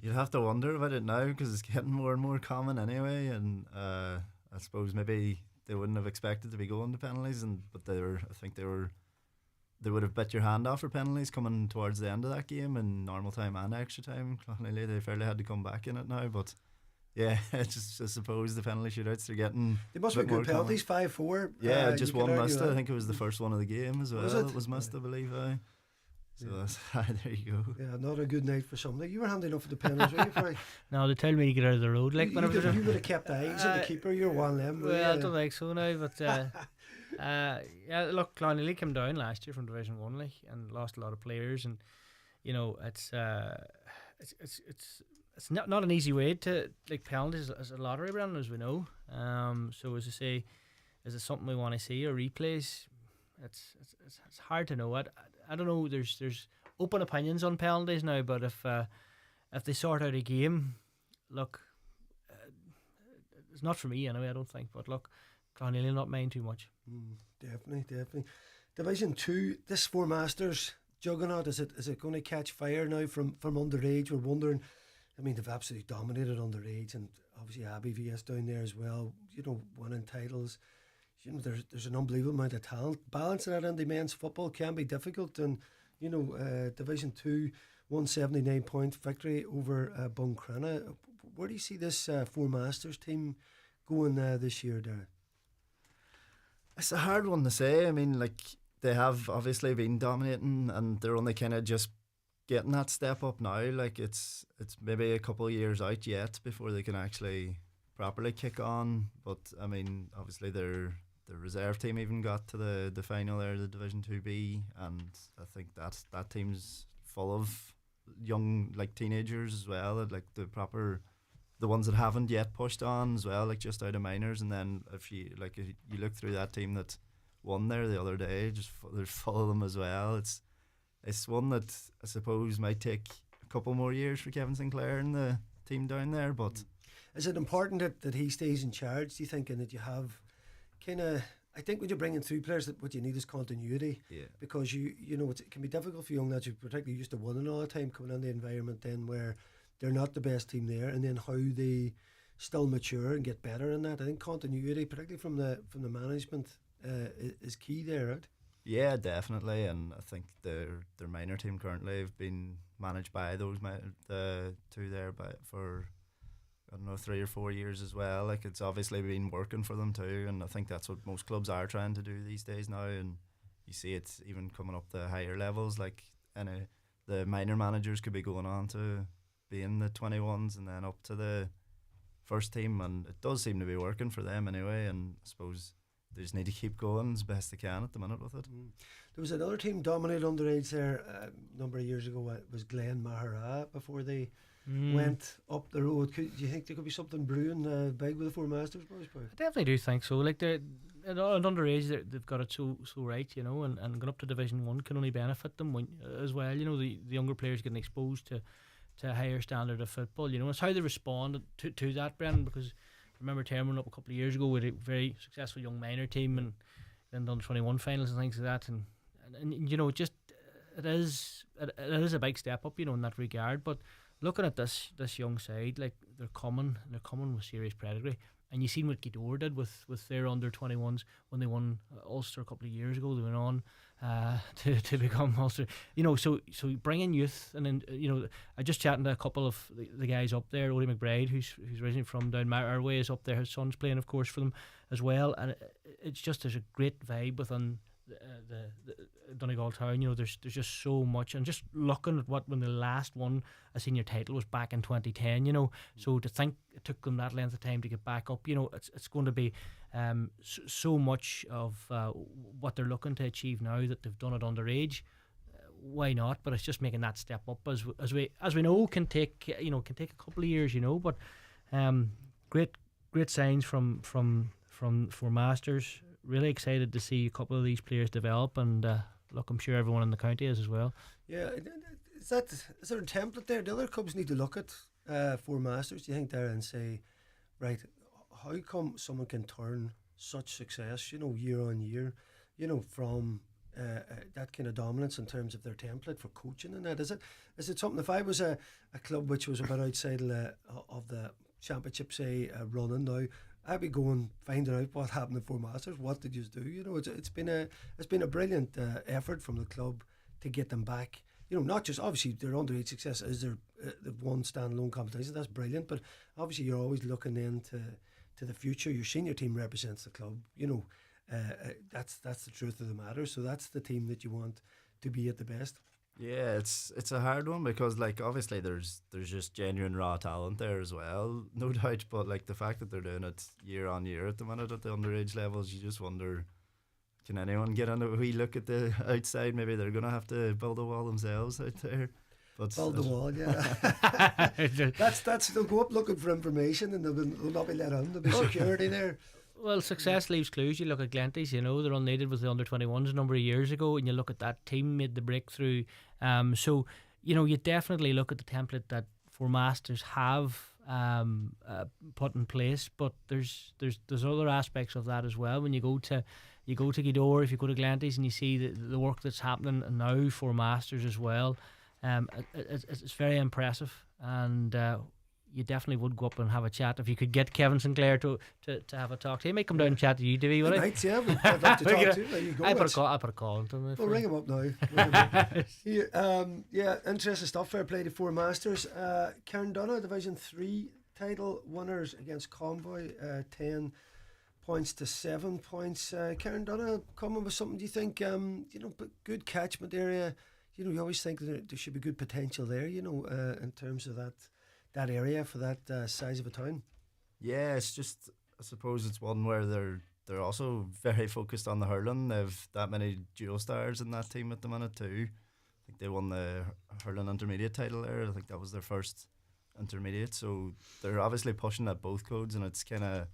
L: You'd have to wonder about it now, because it's getting more and more common anyway, and I suppose maybe they wouldn't have expected to be going to penalties, but they would have bit your hand off for penalties coming towards the end of that game in normal time and extra time. Clonneely, they fairly had to come back in it now, but yeah, it's just, I suppose the penalty shootouts are getting.
B: They must be good penalties, 5-4.
L: Yeah, just one missed. I think it was the first one of the game as well. It was missed, I believe. So there you go.
B: Yeah, not a good night for somebody. You were handy enough for the penalties, were you, Frank?
C: No, they told me to get out of the road. Like
B: you would have kept eyes on the keeper. You're one of them.
C: Well, I don't think so now, but yeah. Look, Clonneely came down last year from Division 1, and lost a lot of players, and it's not an easy way to, penalties as a lottery, Brandon, as we know. So as I say, is it something we want to see or replays? It's hard to know. I don't know. There's open opinions on penalties now, but if they sort out a game, look, it's not for me anyway, I don't think. But look, Clonneely not mind too much.
B: Definitely. Division 2, this Four Masters juggernaut, is it going to catch fire now from underage? We're wondering. I mean, they've absolutely dominated underage, and obviously Abbey VS down there as well, winning titles. There's an unbelievable amount of talent. Balancing that into men's football can be difficult, and Division 2, 179-point victory over Buncrana. Where do you see this Four Masters team going this year, Darren?
L: It's a hard one to say. I mean, they have obviously been dominating, and they're only kind of just getting that step up now. It's maybe a couple of years out yet before they can actually properly kick on. But I mean, obviously their reserve team even got to the final there, the Division 2B, and I think that team's full of young teenagers as well, the ones that haven't yet pushed on as well, just out of minors. And then if you look through that team that won there the other day, they're full of them as well. It's one that I suppose might take a couple more years for Kevin Sinclair and the team down there. But
B: is it important that he stays in charge, do you think, and that you have I think when you're bringing through players, that what you need is continuity.
L: Yeah.
B: Because it can be difficult for young lads who are particularly used to winning all the time, coming in the environment then where they're not the best team there, and then how they still mature and get better in that. I think continuity, particularly from the management, is key there, right?
L: Yeah, definitely, and I think their minor team currently have been managed by the two there for I don't know, 3 or 4 years as well. Like, it's obviously been working for them too, and I think that's what most clubs are trying to do these days now. And you see it even coming up the higher levels. Like, the minor managers could be going on to be in the 21s and then up to the first team, and it does seem to be working for them anyway. And I suppose they just need to keep going as best they can at the minute with it.
B: There was another team dominated underage there a number of years ago. It was Glen Mahara before they went up the road. Do you think there could be something brewing big with the Four Masters boys?
C: I definitely do think so. Like, they're at underage, they've got it so right, you know, and going up to Division 1 can only benefit them as well. You know, the younger players getting exposed to a higher standard of football. You know, it's how they respond to that, Brendan, because I remember Termon up a couple of years ago with a very successful young minor team and then done 21 finals and things like that, and you know, it is a big step up, you know, in that regard. But looking at this young side, like, they're coming with serious pedigree. And you seen what Gidor did with their under 21s when they won Ulster a couple of years ago. They went on to become Ulster. You know, so bringing youth, and then, you know, I just chatting to a couple of the guys up there. Odie McBride, who's originally from down our way, is up there. His son's playing, of course, for them as well. And it's just, there's a great vibe within the Donegal town. You know, there's just so much, and just looking at when the last won a senior title was back in 2010, you know, so to think it took them that length of time to get back up, you know, it's going to be so much of what they're looking to achieve now that they've done it underage. Why not? But it's just making that step up, as we know, can take a couple of years, you know. But great signs from Four Masters. Really excited to see a couple of these players develop, and look, I'm sure everyone in the county is as well.
B: Yeah, is there a template there? The other clubs need to look at Four Masters, do you think, there, and say, right, how come someone can turn such success, you know, year on year, you know, from that kind of dominance in terms of their template for coaching and that? Is it something? If I was a club which was a bit outside of the championship, say, running now, I'd be going finding out what happened in Four Masters. What did you do? You know, it's been a brilliant effort from the club to get them back. You know, not just obviously their underage success is they've won standalone competition. That's brilliant, but obviously you're always looking into the future. Your senior team represents the club. You know, that's the truth of the matter. So that's the team that you want to be at the best.
L: Yeah, it's a hard one because, like, obviously there's just genuine raw talent there as well, no doubt. But, like, the fact that they're doing it year on year at the minute at the underage levels, you just wonder, can anyone get on a wee look at the outside? Maybe they're going to have to build a wall themselves out there. But
B: build the wall, yeah. that's they'll go up looking for information and they'll not be let on. There'll be security there.
C: Well, success leaves clues. You look at Glenties, you know, they're unneeded with the under-21s a number of years ago, and you look at that team made the breakthrough. So, you know, you definitely look at the template that Four Masters have put in place, but there's other aspects of that as well. When you go to Gidor, if you go to Glenties, and you see the work that's happening now for Masters as well, it's very impressive, and you definitely would go up and have a chat if you could get Kevin Sinclair to have a talk to. He might come down and chat to you, Davey, would he?
B: Right, yeah, I'd love to talk to you. There you go.
C: I put a call into him.
B: We'll ring him up now. Yeah, interesting stuff. Fair play to Four Masters. Carndonagh, Division 3 title winners against Convoy, 10 points to 7 points. Carndonagh coming with something, do you think, good catchment area? You know, you always think that there should be good potential there, you know, in terms of that area for that size of a town.
L: Yeah, it's just, I suppose it's one where they're also very focused on the hurling. They've that many dual stars in that team at the minute too. I think they won the hurling intermediate title there. I think that was their first intermediate, so they're obviously pushing at both codes, and it's kind of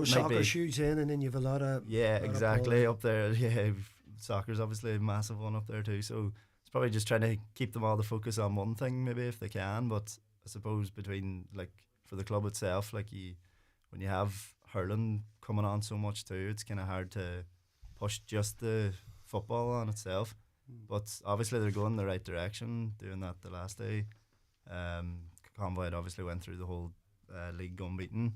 B: soccer's huge in, and then you've a lot of
L: exactly up there. Yeah, soccer's obviously a massive one up there too, so it's probably just trying to keep them all to focus on one thing maybe if they can. But I suppose between, like, for the club itself, like, when you have hurling coming on so much too, it's kind of hard to push just the football on itself. But obviously they're going the right direction doing that the last day. Convoy had obviously went through the whole league unbeaten,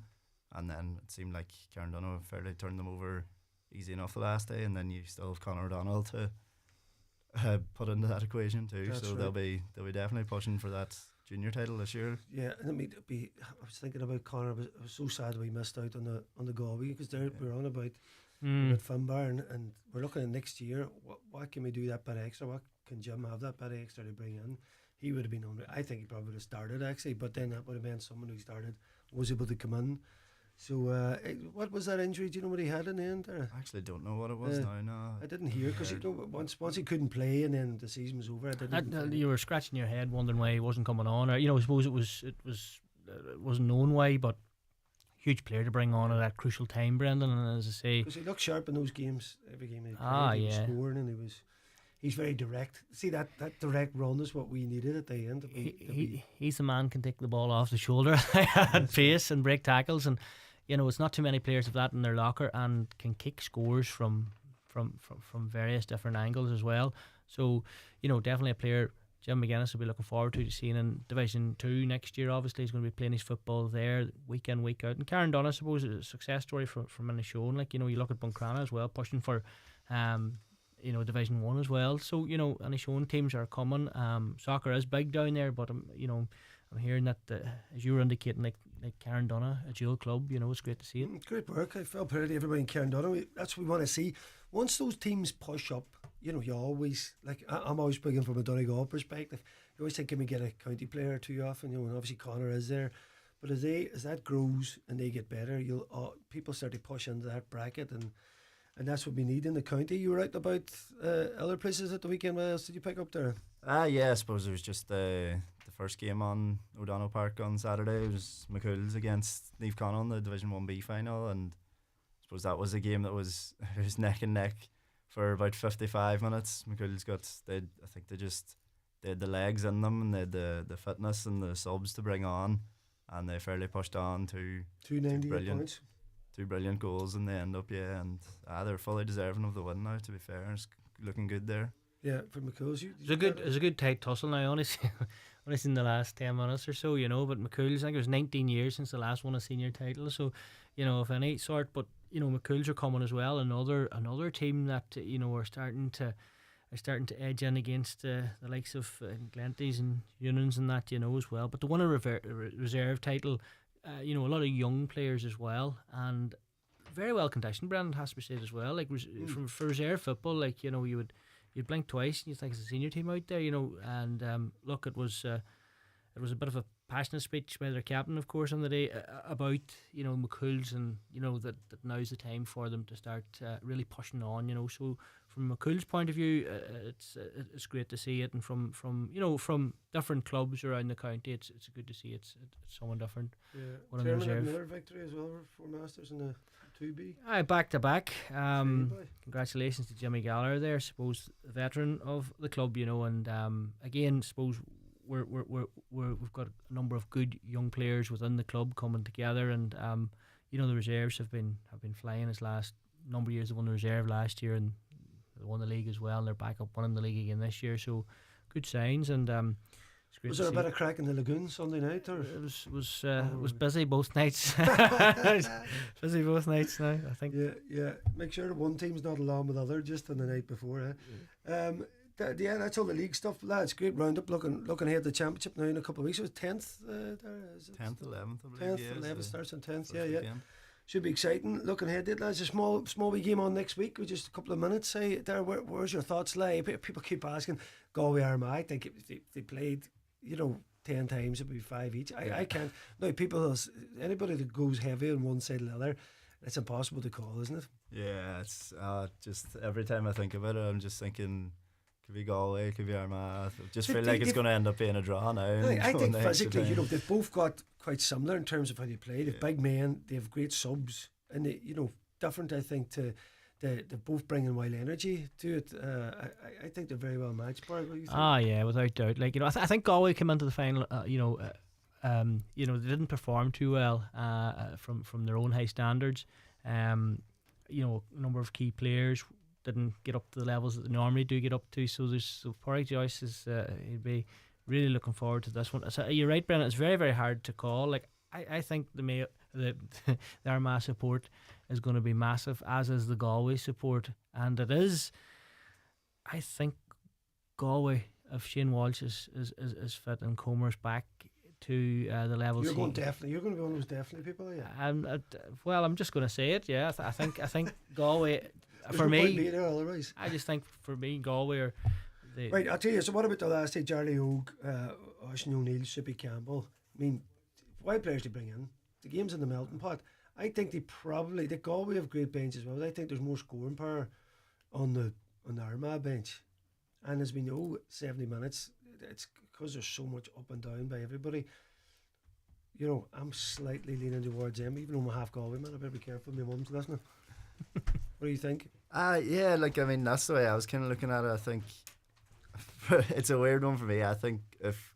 L: and then it seemed like Carndonagh fairly turned them over easy enough the last day, and then you still have Conor O'Donnell to put into that equation too. That's so right. they'll be definitely pushing for that junior title this year.
B: Yeah, and I was thinking about Connor. I was so sad we missed out on the Galway, because we're on about Finbar, and we're looking at next year. What can we do that bit extra? What can Jim have that bit extra to bring in? He would have been on. I think he probably would have started actually, but then that would have been someone who was able to come in. So what was that injury? Do you know what he had in the end there?
L: I actually don't know what it was now. No,
B: I didn't hear, because once he couldn't play and then the season was over.
C: You were scratching your head wondering why he wasn't coming on, or I suppose it wasn't known why, but huge player to bring on at that crucial time, Brendan. And as I say,
B: because he looked sharp in those games, every game he played, he was scoring, and he's very direct. See, that direct run is what we needed at the end.
C: He's the man, can take the ball off the shoulder at pace and break tackles, and it's not too many players of that in their locker, and can kick scores from various different angles as well. So definitely a player Jim McGuinness will be looking forward to seeing in Division 2 next year. Obviously he's going to be playing his football there week in, week out. And Karen Dunn, I suppose, is a success story from Inishowen. Like, you look at Buncrana as well, pushing for Division 1 as well. So Inishowen teams are coming. Soccer is big down there, but I'm hearing that as you were indicating, like Karen Dunn, a dual club, it's great to see it.
B: Great work. I felt proud of everybody in Karen Dunn. That's what we want to see. Once those teams push up, you always, like, I'm always speaking from a Donegal perspective. You always think, can we get a county player too often? And obviously Connor is there, but as that grows and they get better, people start to push into that bracket, and that's what we need in the county. You were out about other places at the weekend. What else did you pick up there?
L: Yeah, I suppose it was just the first game on O'Donnell Park on Saturday. It was McCool's against Niamh Conall in the Division 1B final, and I suppose that was a game that was neck and neck for about 55 minutes. McCool's they had the legs in them, and they had the fitness and the subs to bring on, and they fairly pushed on to
B: 298 points.
L: Two brilliant goals in the end up, and they're fully deserving of the win now, to be fair. It's looking good there.
B: Yeah, for McCool's.
C: It's a good tight tussle now, honestly. Only in the last 10 minutes or so, but McCool's, I think it was 19 years since the last won a senior title, so of any sort. But McCool's are coming as well, another team that are starting to edge in against the likes of Glenties and Unions and that as well. But to win a reserve title, a lot of young players as well, and very well conditioned. Brendan, has to be said as well. Like for reserve football, like you'd blink twice and you think it's a senior team out there, and look, it was a bit of a passionate speech by their captain, of course, on the day about McCool's, and that now's the time for them to start really pushing on. So from McCool's point of view, it's great to see it, and from different clubs around the county, it's good to see it's someone different.
B: Yeah, another victory as well for Masters in the 2B.
C: Back to back. Congratulations to Jimmy Gallagher there, I suppose, the veteran of the club, and again, I suppose we've got a number of good young players within the club coming together, and the reserves have been flying this last number of years. They won the reserve last year and they won the league as well, and they're back up winning the league again this year, so good signs. And it's great.
B: Was there a bit of crack in the lagoon Sunday night, or
C: it was busy both nights? Busy both nights now, I think.
B: Yeah. Make sure that one team's not along with the other just on the night before. That's all the league stuff, lads. Great roundup. Looking ahead to the championship now in a couple of weeks. It was 10th.
L: 10th, 11th. 10th,
B: 11th starts on 10th. Yeah. Should be exciting. Looking ahead to it, lads. A small wee game on next week with just a couple of minutes. Where's your thoughts lie? People keep asking Galway Armagh. I think if they played 10 times, it'd be 5 each. I can't. No, anybody that goes heavy on one side or the other, it's impossible to call, isn't it?
L: Yeah, it's just every time I think about it, I'm just thinking, could be Galway, could be Armagh. I just feel like it's going to end up being a draw now.
B: I think physically, they've both got quite similar in terms of how they play. They've big men, they have great subs, and they, different. I think they're both bringing wild energy to it. I think they're very well matched. Barry, what do you think?
C: Yeah, without doubt. Like I think Galway came into the final. They didn't perform too well from their own high standards. A number of key players didn't get up to the levels that they normally do get up to. So Pádraig Joyce he'd be really looking forward to this one. So you're right, Brennan. It's very, very hard to call. Like I think the Armagh support is going to be massive, as is the Galway support, and it is. I think Galway if Shane Walsh is fit and Comer's back to the levels.
B: You're going to be one of those definitely people, yeah.
C: I'm just going to say it. Yeah, I think Galway. For
B: no
C: me,
B: otherwise.
C: I just think for me, Galway are.
B: Right, I'll tell you. So what about the last day? Charlie Oak, Oisín O'Neill, Sippy Campbell. I mean, why players to bring in? The game's in the melting pot. I think the Galway have great bench as well. But I think there's more scoring power on the Armagh bench. And as we know, 70 minutes, it's because there's so much up and down by everybody. You know, I'm slightly leaning towards them, even though I'm a half Galway man. I better be careful. My mum's listening. What do you think?
L: Yeah, like, I mean, that's the way I was kind of looking at it. I think it's a weird one for me. I think if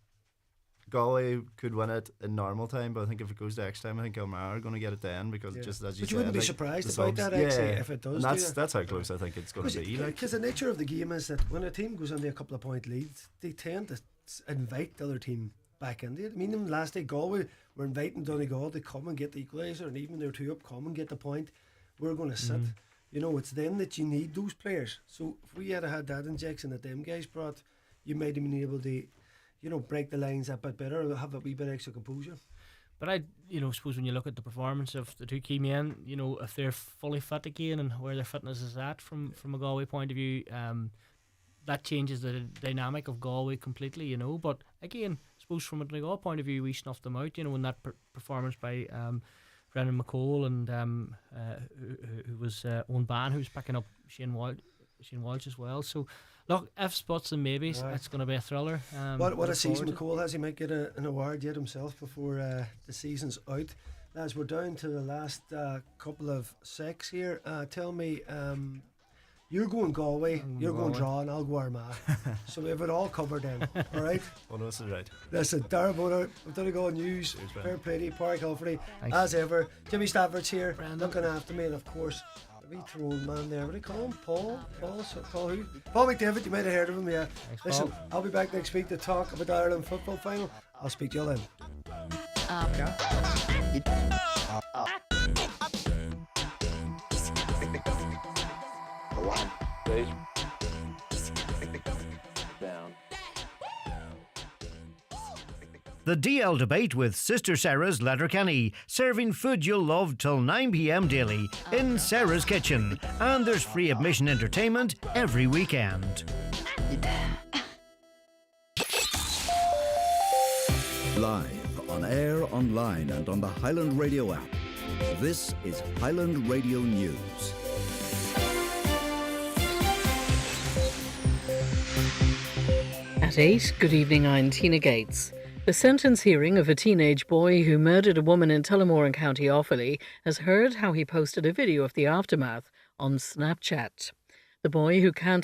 L: Galway could win it in normal time, but I think if it goes to extra time, I think Armagh are going to get it then, because just as you said,
B: you wouldn't be
L: like,
B: surprised about that actually if it does.
L: And that's how close I think it's going to be.
B: Because the nature of the game is that when a team goes into a couple of point leads, they tend to invite the other team back into it. I mean, last day Galway were inviting Donegal to come and get the equaliser, and even they're 2 up, come and get the point. We're going to sit. You know, it's then that you need those players. So if we had that injection that them guys brought, you might have been able to, you know, break the lines a bit better, or have a wee bit extra composure.
C: But I suppose when you look at the performance of the two key men, you know, if they're fully fit again and where their fitness is at from a Galway point of view, that changes the dynamic of Galway completely, you know. But again, I suppose from a Donegal point of view, we snuffed them out, you know, in that performance by Brendan McCole and who was Owen Ban, who was picking up Shane Walsh as well. So look, ifs, buts and maybes, it's going to be a thriller.
B: What a season McCole has. He might get an award yet himself before the season's out. Lads, we're down to the last couple of secs here. Tell me, you're going Galway, you're going draw, and I'll go Armagh. So we have it all covered then, alright?
L: One of us is right.
B: Listen, Darren Bonner, we've done Donegal News, fair play to you, Park Hilferty, as ever. Jimmy Stafford's here, looking after me, and of course, the wee throne man there, what do you call him? Paul who? Paul McDavid, you might have heard of him, yeah.
C: Thanks,
B: listen,
C: Paul.
B: I'll be back next week to talk about the Ireland football final. I'll speak to you then.
A: The DL Debate with Sister Sarah's Letterkenny, serving food you'll love till 9 p.m. daily in Sarah's Kitchen. And there's free admission entertainment every weekend.
M: Live, on air, online and on the Highland Radio app. This is Highland Radio News.
N: At 8, good evening, I'm Tina Gates. The sentence hearing of a teenage boy who murdered a woman in Tullamore in County Offaly has heard how he posted a video of the aftermath on Snapchat. The boy, who can't